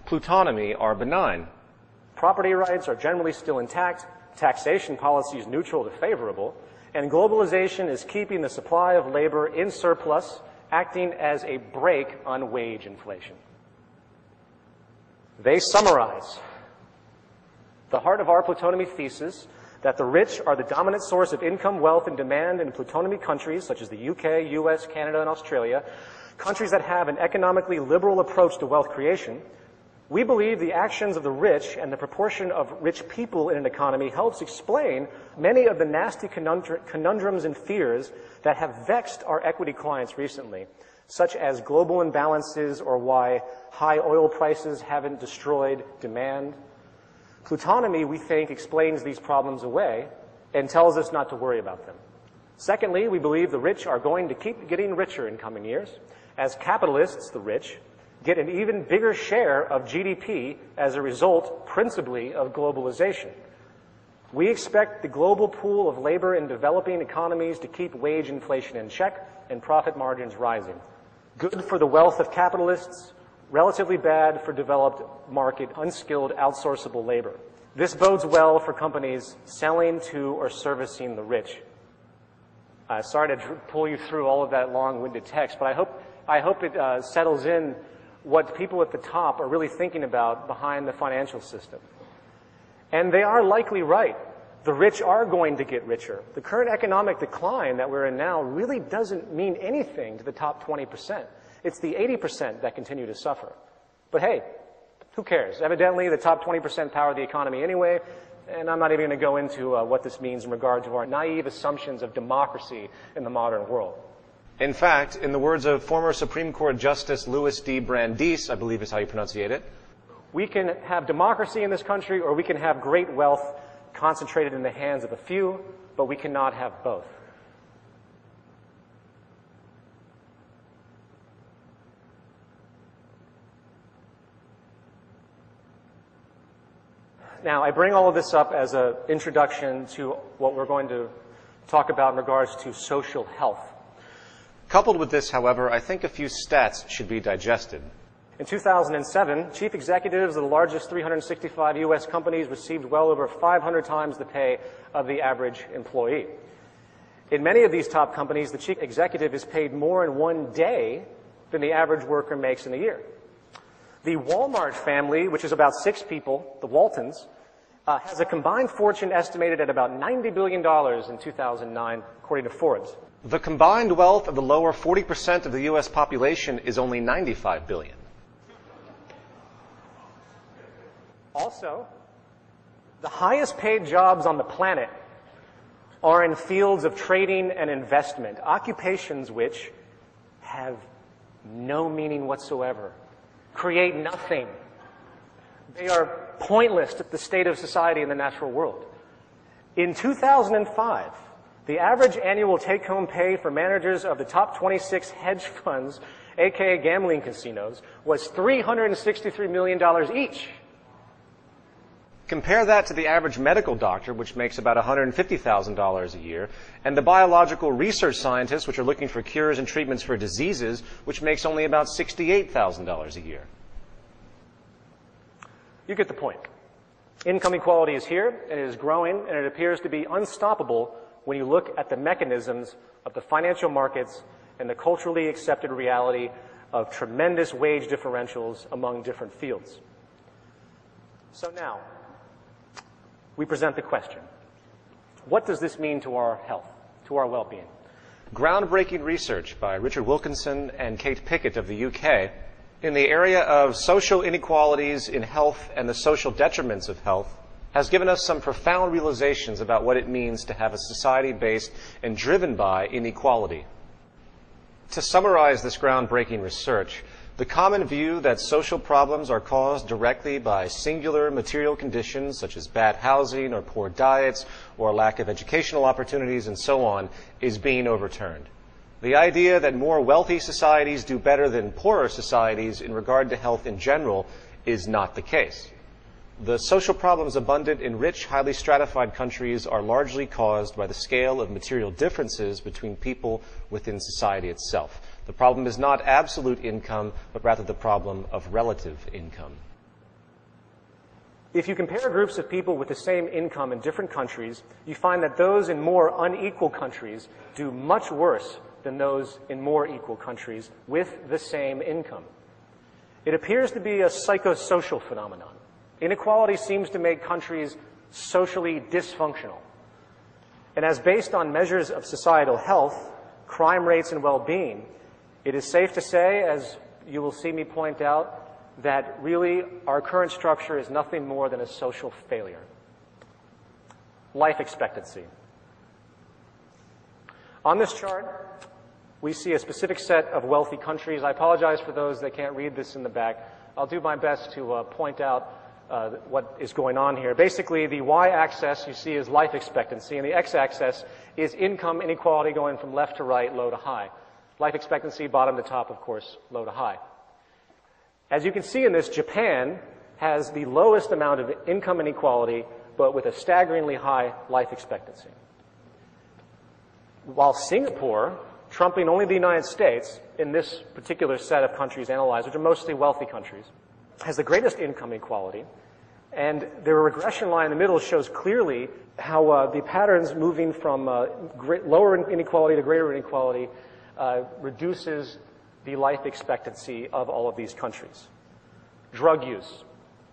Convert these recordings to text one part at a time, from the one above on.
plutonomy are benign. Property rights are generally still intact, taxation policy is neutral to favorable, and globalization is keeping the supply of labor in surplus, acting as a brake on wage inflation. They summarize the heart of our plutonomy thesis that the rich are the dominant source of income, wealth, and demand in plutonomy countries such as the UK, US, Canada, and Australia, countries that have an economically liberal approach to wealth creation. We believe the actions of the rich and the proportion of rich people in an economy helps explain many of the nasty conundrums and fears that have vexed our equity clients recently, such as global imbalances or why high oil prices haven't destroyed demand. Plutonomy, we think, explains these problems away and tells us not to worry about them. Secondly, we believe the rich are going to keep getting richer in coming years, as capitalists, the rich, get an even bigger share of GDP as a result, principally, of globalization. We expect the global pool of labor in developing economies to keep wage inflation in check and profit margins rising. Good for the wealth of capitalists, relatively bad for developed market, unskilled, outsourceable labor. This bodes well for companies selling to or servicing the rich. Sorry to pull you through all of that long-winded text, but I hope it settles in what people at the top are really thinking about behind the financial system. And they are likely right. The rich are going to get richer. The current economic decline that we're in now really doesn't mean anything to the top 20%. It's the 80% that continue to suffer. But hey, who cares? Evidently, the top 20% power the economy anyway, and I'm not even going to go into what this means in regard to our naive assumptions of democracy in the modern world. In fact, in the words of former Supreme Court Justice Louis D. Brandeis, I believe is how you pronunciate it, we can have democracy in this country, or we can have great wealth concentrated in the hands of a few, but we cannot have both. Now, I bring all of this up as an introduction to what we're going to talk about in regards to social health. Coupled with this, however, I think a few stats should be digested. In 2007, chief executives of the largest 365 U.S. companies received well over 500 times the pay of the average employee. In many of these top companies, the chief executive is paid more in one day than the average worker makes in a year. The Walmart family, which is about 6 people, the Waltons, has a combined fortune estimated at about $90 billion in 2009, according to Forbes. The combined wealth of the lower 40% of the U.S. population is only $95 billion. Also, the highest paid jobs on the planet are in fields of trading and investment, occupations which have no meaning whatsoever, create nothing. They are pointless to the state of society in the natural world. In 2005, the average annual take-home pay for managers of the top 26 hedge funds, aka gambling casinos, was $363 million each. Compare that to the average medical doctor, which makes about $150,000 a year, and the biological research scientists, which are looking for cures and treatments for diseases, which makes only about $68,000 a year. You get the point. Income equality is here, and it is growing, and it appears to be unstoppable when you look at the mechanisms of the financial markets and the culturally accepted reality of tremendous wage differentials among different fields. So now, we present the question. What does this mean to our health, to our well-being? Groundbreaking research by Richard Wilkinson and Kate Pickett of the UK in the area of social inequalities in health and the social detriments of health has given us some profound realizations about what it means to have a society based and driven by inequality. To summarize this groundbreaking research, the common view that social problems are caused directly by singular material conditions such as bad housing or poor diets or lack of educational opportunities and so on is being overturned. The idea that more wealthy societies do better than poorer societies in regard to health in general is not the case. The social problems abundant in rich, highly stratified countries are largely caused by the scale of material differences between people within society itself. The problem is not absolute income, but rather the problem of relative income. If you compare groups of people with the same income in different countries, you find that those in more unequal countries do much worse than those in more equal countries with the same income. It appears to be a psychosocial phenomenon. Inequality seems to make countries socially dysfunctional. And as based on measures of societal health, crime rates, and well-being, it is safe to say, as you will see me point out, that really our current structure is nothing more than a social failure. Life expectancy. On this chart, we see a specific set of wealthy countries. I apologize for those that can't read this in the back. I'll do my best to point out what is going on here. Basically, the y-axis you see is life expectancy, and the x-axis is income inequality going from left to right, low to high. Life expectancy, bottom to top, of course, low to high. As you can see in this, Japan has the lowest amount of income inequality, but with a staggeringly high life expectancy. While Singapore, trumping only the United States in this particular set of countries analyzed, which are mostly wealthy countries, has the greatest income inequality, and the regression line in the middle shows clearly how the patterns moving from lower inequality to greater inequality reduces the life expectancy of all of these countries. Drug use.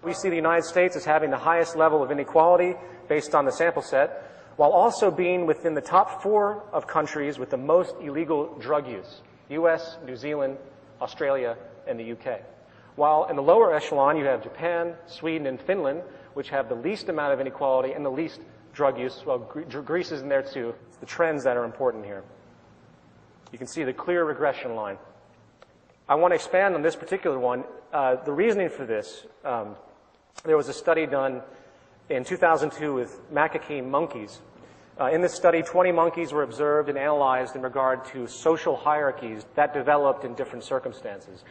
We see the United States as having the highest level of inequality based on the sample set, while also being within the top 4 of countries with the most illegal drug use: US, New Zealand, Australia, and the UK. While in the lower echelon, you have Japan, Sweden, and Finland, which have the least amount of inequality and the least drug use. Well, Greece is in there too. It's the trends that are important here. You can see the clear regression line. I want to expand on this particular one. The reasoning for this, there was a study done in 2002 with macaque monkeys. In this study, 20 monkeys were observed and analyzed in regard to social hierarchies that developed in different circumstances,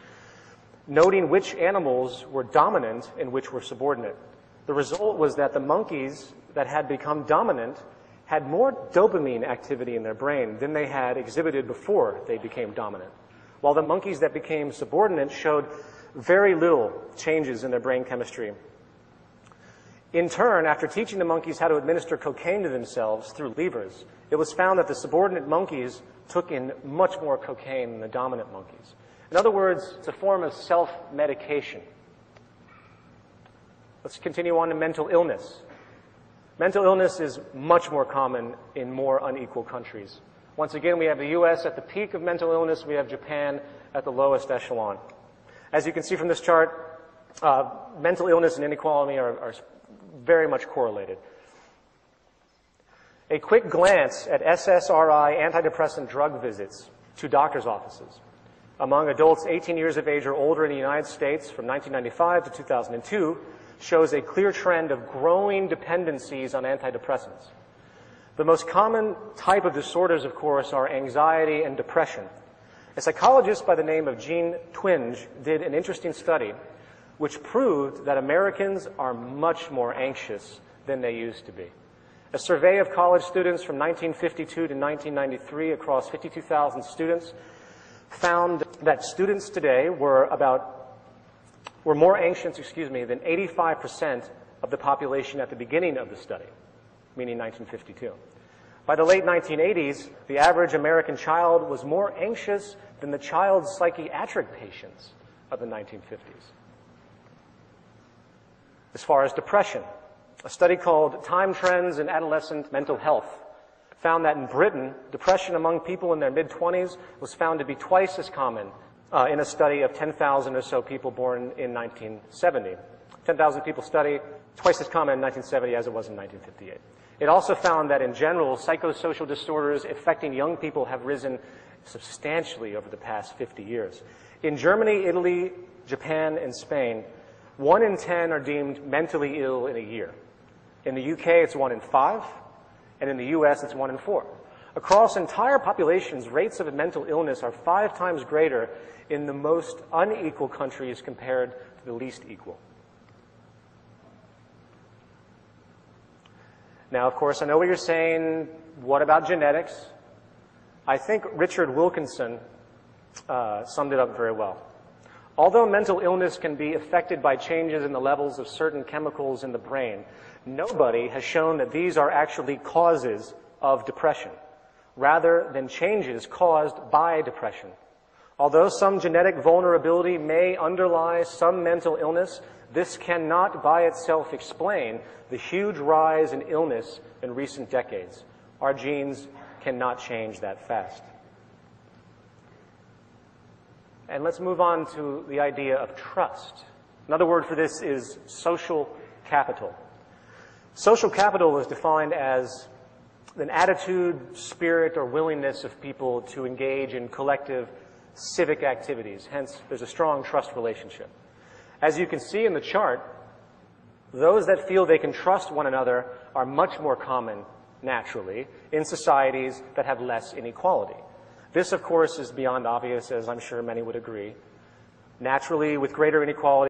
noting which animals were dominant and which were subordinate. The result was that the monkeys that had become dominant had more dopamine activity in their brain than they had exhibited before they became dominant, while the monkeys that became subordinate showed very little changes in their brain chemistry. In turn, after teaching the monkeys how to administer cocaine to themselves through levers, it was found that the subordinate monkeys took in much more cocaine than the dominant monkeys. In other words, it's a form of self-medication. Let's continue on to mental illness. Mental illness is much more common in more unequal countries. Once again, we have the U.S. at the peak of mental illness. We have Japan at the lowest echelon. As you can see from this chart, mental illness and inequality are very much correlated. A quick glance at SSRI antidepressant drug visits to doctor's offices among adults 18 years of age or older in the United States from 1995 to 2002 shows a clear trend of growing dependencies on antidepressants. The most common type of disorders, of course, are anxiety and depression. A psychologist by the name of Jean Twenge did an interesting study which proved that Americans are much more anxious than they used to be. A survey of college students from 1952 to 1993 across 52,000 students found that students today were more anxious, than 85% of the population at the beginning of the study, meaning 1952. By the late 1980s, the average American child was more anxious than the child psychiatric patients of the 1950s. As far as depression, a study called Time Trends in Adolescent Mental Health found that in Britain, depression among people in their mid-20s was found to be twice as common in a study of 10,000 or so people born in 1970. 10,000 people study, twice as common in 1970 as it was in 1958. It also found that in general, psychosocial disorders affecting young people have risen substantially over the past 50 years. In Germany, Italy, Japan, and Spain, 1 in 10 are deemed mentally ill in a year. In the UK, it's 1 in 5, and in the US, it's 1 in 4. Across entire populations, rates of mental illness are 5 times greater in the most unequal countries compared to the least equal. Now, of course, I know what you're saying. What about genetics? I think Richard Wilkinson summed it up very well. Although mental illness can be affected by changes in the levels of certain chemicals in the brain, nobody has shown that these are actually causes of depression, rather than changes caused by depression. Although some genetic vulnerability may underlie some mental illness, this cannot by itself explain the huge rise in illness in recent decades. Our genes cannot change that fast. And let's move on to the idea of trust. Another word for this is social capital. Social capital is defined as an attitude, spirit, or willingness of people to engage in collective civic activities. Hence, there's a strong trust relationship. As you can see in the chart, those that feel they can trust one another are much more common, naturally, in societies that have less inequality. This, of course, is beyond obvious, as I'm sure many would agree. Naturally, with greater inequality,